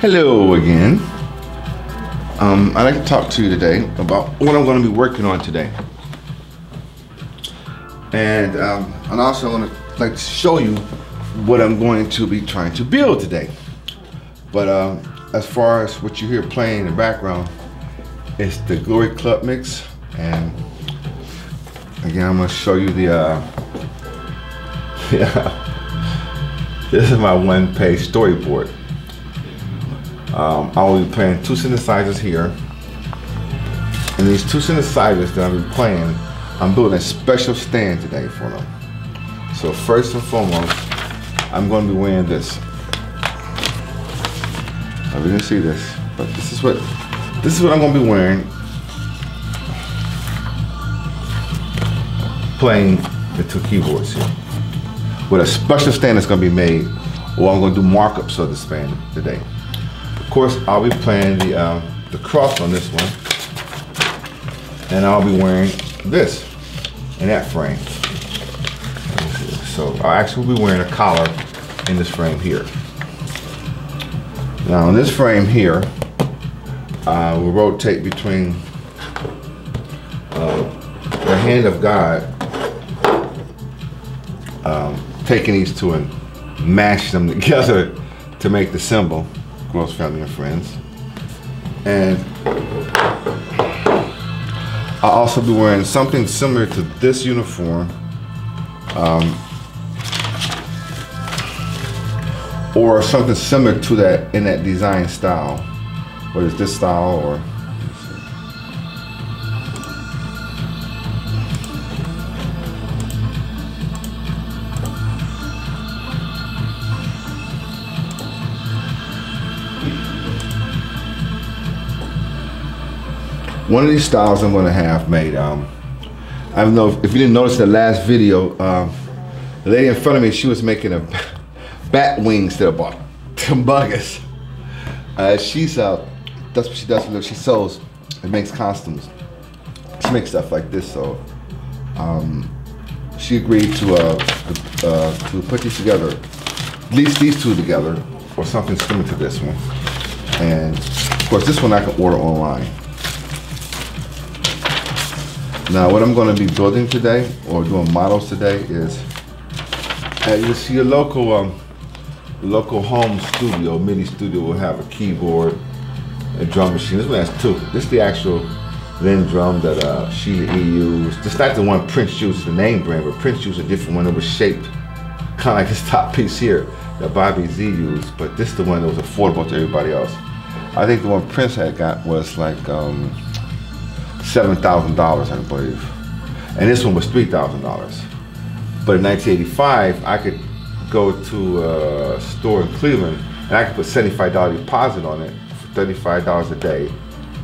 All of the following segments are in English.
Hello again. I'd like to talk to you today about what I'm going to be working on today. And also I want to like to show you what I'm going to be trying to build today. But as far as what you hear playing in the background, it's the Glory Club mix. And again, I'm going to show you the this is my one-page storyboard. I will be playing two synthesizers here, and these two synthesizers that I'll be playing, I'm building a special stand today for them. So first and foremost, I'm going to be wearing this. Now we didn't see this, but this is what I'm going to be wearing, playing the two keyboards here, with a special stand that's going to be made, or I'm going to do markups of the stand today. Of course, I'll be playing the cross on this one, and I'll be wearing this in that frame. So I'll actually be wearing a collar in this frame here. Now in this frame here, we'll rotate between the hand of God, taking these two and mash them together to make the symbol, Groce Family and Friends. And I'll also be wearing something similar to this uniform, or something similar to that in that design style, whether it's this style or one of these styles I'm going to have made. I don't know if you didn't notice the last video, the lady in front of me, she was making a bat wings that are about humongous. That's what she does. She sews and makes costumes. She makes stuff like this. So she agreed to put these together, at least these two together, or something similar to this one. And of course, this one I can order online. Now, what I'm going to be building today, or doing models today, is you see a local home studio, MIDI studio, will have a keyboard, a drum machine. This one has two. This is the actual Lynn drum that Sheila E. used. It's not the one Prince used, the name brand, but Prince used a different one that was shaped kind of like this top piece here that Bobby Z used, but this is the one that was affordable to everybody else. I think the one Prince had got was like $7,000, I believe, and this one was $3,000. But in 1985, I could go to a store in Cleveland and I could put $75 deposit on it for $35 a day,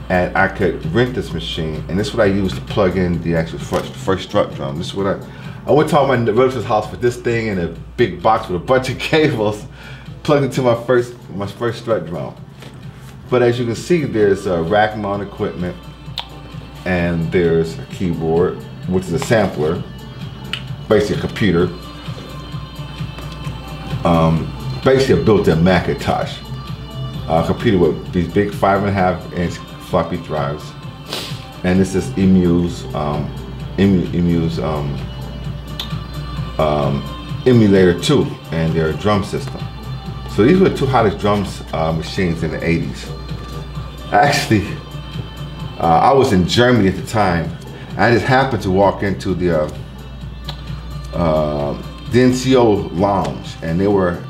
and I could rent this machine. And this is what I used to plug in the actual first strut drum. This is what I went to my relative's house with this thing in a big box with a bunch of cables plugged into my first strut drum. But as you can see, there's rack mount equipment, and there's a keyboard, which is a sampler, basically a computer, basically a built-in Macintosh. A computer with these big 5.5-inch floppy drives, and this is Emu's emulator 2 and their drum system. So these were the two hottest drums machines in the 80s. Actually, I was in Germany at the time. I just happened to walk into the NCO lounge, and they were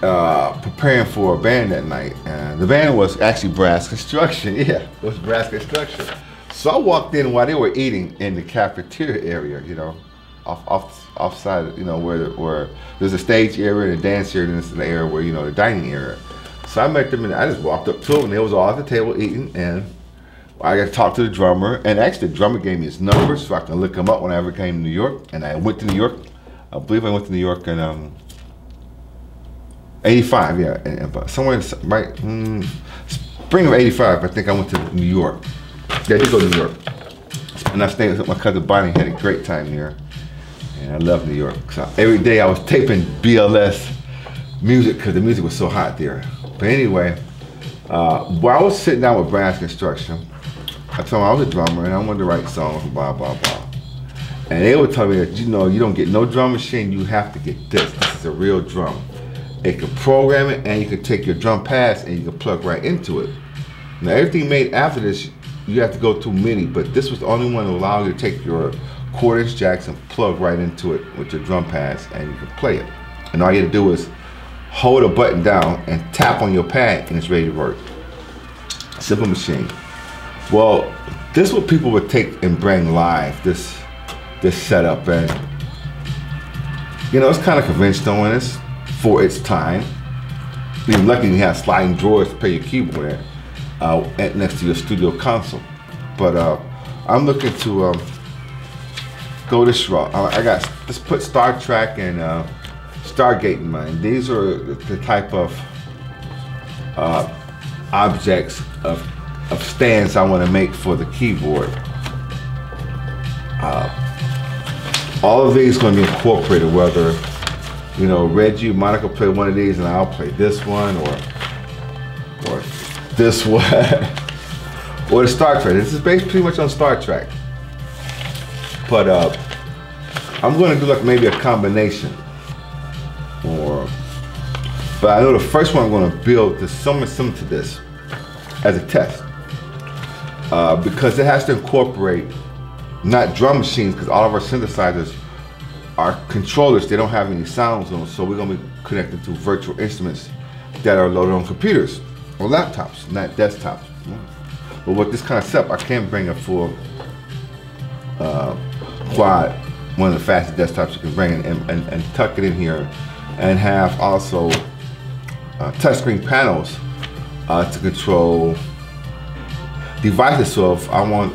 preparing for a band that night. And the band was actually Brass Construction. Yeah, it was Brass Construction. So I walked in while they were eating in the cafeteria area, you know, offside, you know, where there's a stage area and a dance area, and this is the area where, you know, the dining area. So I met them, and I just walked up to them, and they was all at the table eating, and I got to talk to the drummer, and actually the drummer gave me his number so I can look him up when I ever came to New York. And I went to New York. I believe I went to New York in 85, yeah, and somewhere in right spring of 85. I think I went to New York. Yeah, I did go to New York, and I stayed with my cousin Bonnie. Had a great time there, and I love New York. So every day I was taping BLS music because the music was so hot there. But anyway, while I was sitting down with brass construction, I told them I was a drummer and I wanted to write songs, blah, blah, blah. And they would tell me that, you know, you don't get no drum machine, you have to get this. This is a real drum. It can program it, and you can take your drum pads and you can plug right into it. Now everything made after this, you have to go through MIDI, but this was the only one that allowed you to take your quarter-inch jacks and plug right into it with your drum pads, and you can play it. And all you have to do is hold a button down and tap on your pad, and it's ready to work. Simple machine. Well, this is what people would take and bring live, this setup, and you know, it's kind of conventional in this for its time. You're lucky you have sliding drawers to play your keyboard at next to your studio console. But I'm looking to go this route. Let's put Star Trek and Stargate in mind. These are the type of objects of stands I want to make for the keyboard. All of these going to be incorporated, whether, you know, Reggie, Monica play one of these and I'll play this one, or this one, or the Star Trek. This is based pretty much on Star Trek. But I'm going to do like maybe a combination, but I know the first one I'm going to build is somewhat similar to this as a test, because it has to incorporate not drum machines, because all of our synthesizers are controllers. They don't have any sounds on them, so we're going to be connected to virtual instruments that are loaded on computers or laptops, not desktops. But with this kind of setup, I can bring a full quad, one of the fastest desktops you can bring, and tuck it in here, and have also touchscreen panels to control devices. So if I want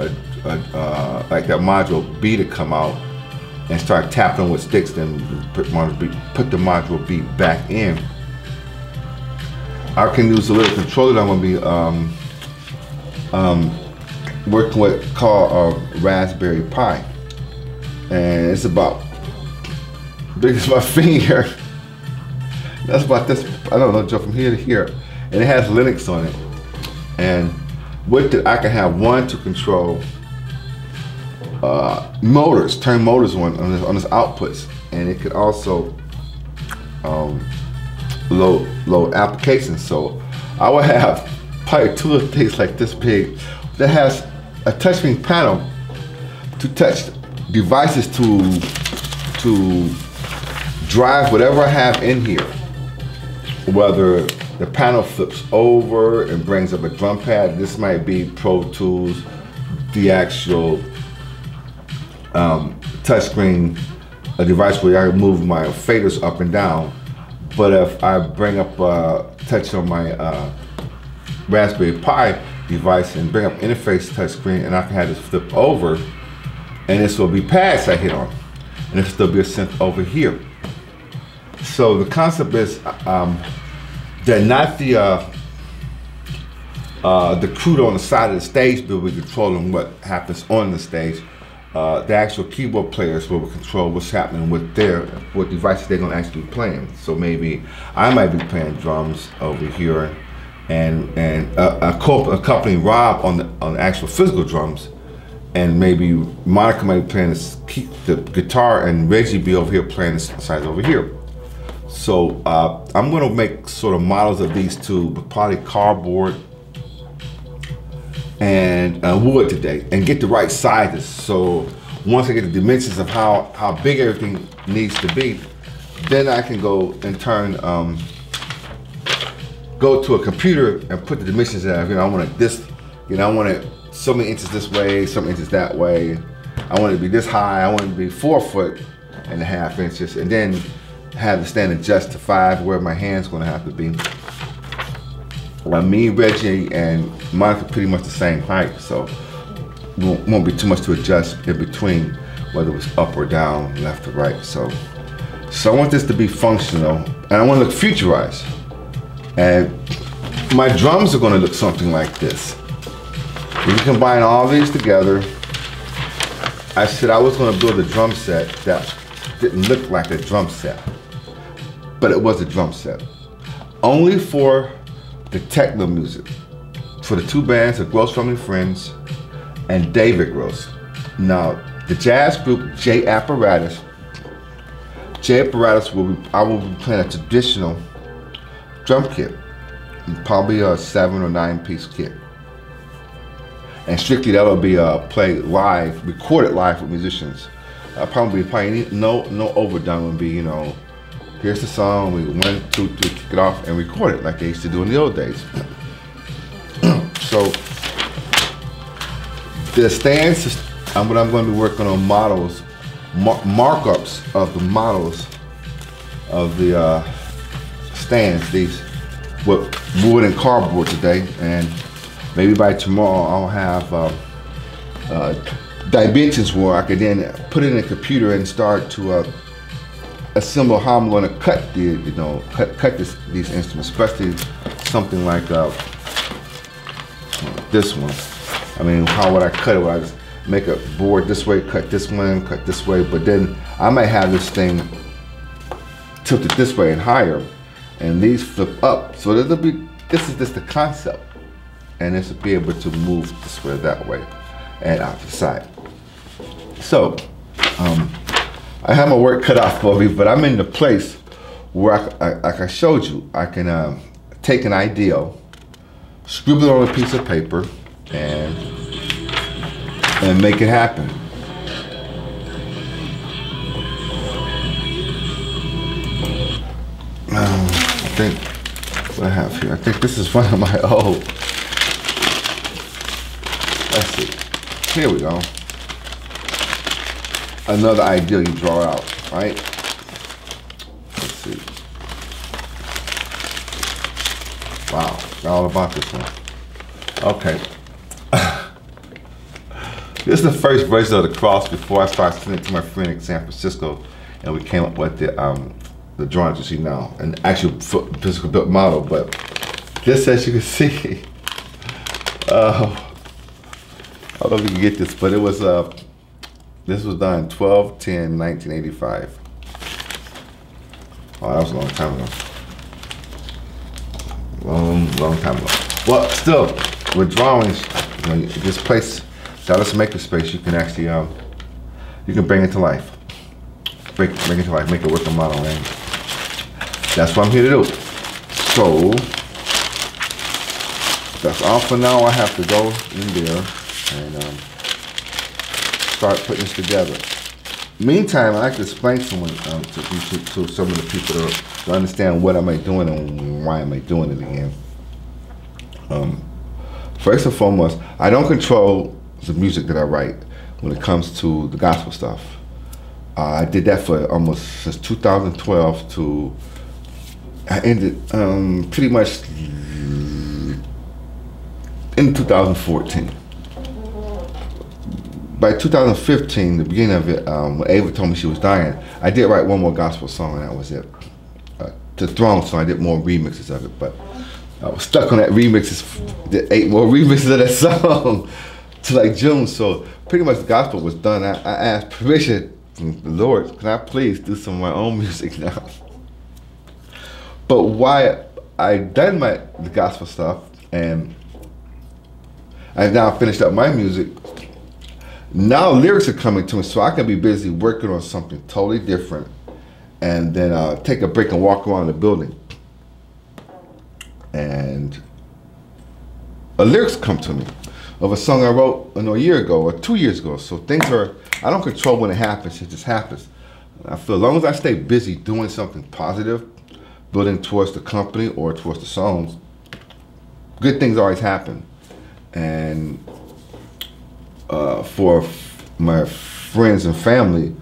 like that module B to come out and start tapping with sticks, then put the module B back in. I can use a little controller that I'm going to be working with called a Raspberry Pi, and it's about big as my finger. That's about this, I don't know, jump from here to here, and it has Linux on it. And with it, I can have one to control motors, turn motors on its outputs, and it could also load applications. So I will have probably two of things like this big that has a touchscreen panel to touch devices to drive whatever I have in here. Whether the panel flips over and brings up a drum pad, this might be Pro Tools, the actual touchscreen, a device where I move my faders up and down. But if I bring up touch on my Raspberry Pi device and bring up interface touchscreen, and I can have this flip over, and this will be pads I hit on, and there'll still be a synth over here. So the concept is that not the crew on the side of the stage will be controlling what happens on the stage. The actual keyboard players will control what's happening with what devices they're going to actually be playing. So maybe I might be playing drums over here, and accompanying Rob on the actual physical drums, and maybe Monica might be playing the guitar, and Reggie be over here playing the sides over here. So I'm going to make sort of models of these two, but probably cardboard and wood today, and get the right sizes. So once I get the dimensions of how big everything needs to be, then I can go and go to a computer and put the dimensions in. You know, I want it this, you know, I want it so many inches this way, so many inches that way. I want it to be this high. I want it to be 4.5 inches, and then have the stand adjust to 5 where my hand's going to have to be. Me, Reggie, and Monica pretty much the same height, so won't be too much to adjust in between, whether it's up or down, left or right. So I want this to be functional, and I want to look futurized. And my drums are going to look something like this. If you combine all these together, I said I was going to build a drum set that didn't look like a drum set, but it was a drum set. Only for the techno music for the two bands, the Groce Family and Friends and David Groce. Now, the jazz group J Apparatus I will be playing a traditional drum kit, probably a 7 or 9 piece kit. And strictly that'll be played live, recorded live with musicians. Probably no overdone. Would be, you know, here's the song, we 1, 2, 3, kick it off and record it like they used to do in the old days. So the stands, what I'm going to be working on models, markups of the models of the stands, these with wood and cardboard today, and maybe by tomorrow I'll have dimensions where I could then put it in a computer and start to assemble how I'm going to cut these instruments, especially something like this one. I mean, how would I cut it? Would I just make a board this way, cut this one, cut this way? But then I might have this thing tilted this way and higher, and these flip up. So this is just the concept, and this will be able to move this way, that way, and out the side. So I have my work cut out for me, but I'm in the place where like I showed you, I can take an idea, scribble it on a piece of paper, and make it happen. I think what I have here, I think this is one of my old. Let's see. Here we go. Another idea you draw out, right? Let's see. Wow, all about this one. Okay. This is the first version of the cross before I started sending it to my friend in San Francisco, and we came up with the drawings you see now, an actual physical built model. But just as you can see, I don't know if you can get this, but it was this was done 12/10/1985. Oh, that was a long time ago. Long time ago. Well, still, with drawings, you know, this place, Dallas Makerspace, you can actually you can bring it to life. Bring it to life, make it work a model, and that's what I'm here to do. So that's all for now. I have to go in there and start putting this together. Meantime, I like to explain to some of the people to understand what am I doing and why am I doing it again. First and foremost, I don't control the music that I write when it comes to the gospel stuff. I did that for almost since 2012 to, I ended pretty much in 2014. By 2015, the beginning of it, when Ava told me she was dying, I did write one more gospel song, and that was it. The Throne song, I did more remixes of it, but I was stuck on that remixes, did 8 more remixes of that song to like June. So pretty much the gospel was done. I asked permission from the Lord, can I please do some of my own music now? But why I done the gospel stuff and I've now finished up my music, now lyrics are coming to me, so I can be busy working on something totally different, and then take a break and walk around the building, and lyrics come to me of a song I wrote a year ago or 2 years ago. So things are, I don't control when it happens, it just happens. I feel as long as I stay busy doing something positive, building towards the company or towards the songs, good things always happen. And for my friends and family,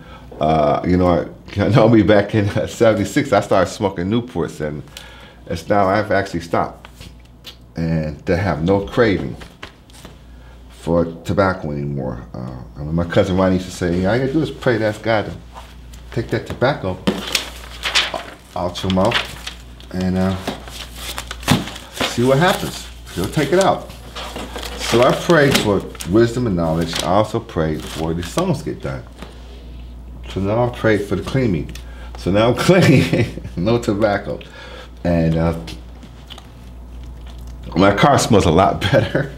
you know me back in '76, I started smoking Newports, and it's now I've actually stopped, and to have no craving for tobacco anymore. I mean, my cousin Ronnie used to say, all you gotta do is pray to ask God to take that tobacco out your mouth and see what happens. He'll take it out. So I prayed for wisdom and knowledge. I also prayed for the songs get done. So now I prayed for the cleaning. So now I'm clean, no tobacco. And My car smells a lot better.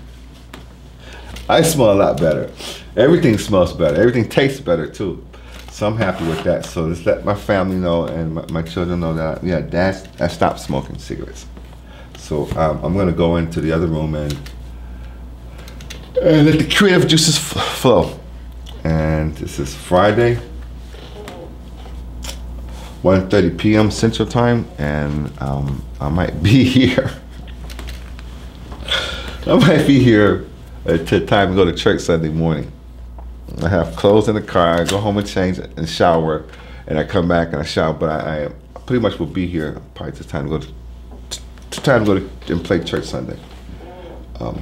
I smell a lot better. Everything smells better. Everything tastes better too. So I'm happy with that. So just let my family know and my children know that, yeah, I stopped smoking cigarettes. So I'm gonna go into the other room and let the creative juices flow. And this is Friday, 1:30 p.m. Central Time, and I might be here. I might be here to time to go to church Sunday morning. I have clothes in the car. I go home and change and shower, and I come back and I shower. But I pretty much will be here probably to time to go and play church Sunday.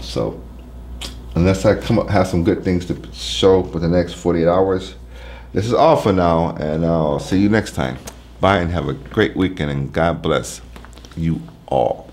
So unless I come up have some good things to show for the next 48 hours, this is all for now, and I'll see you next time. Bye and have a great weekend, and God bless you all.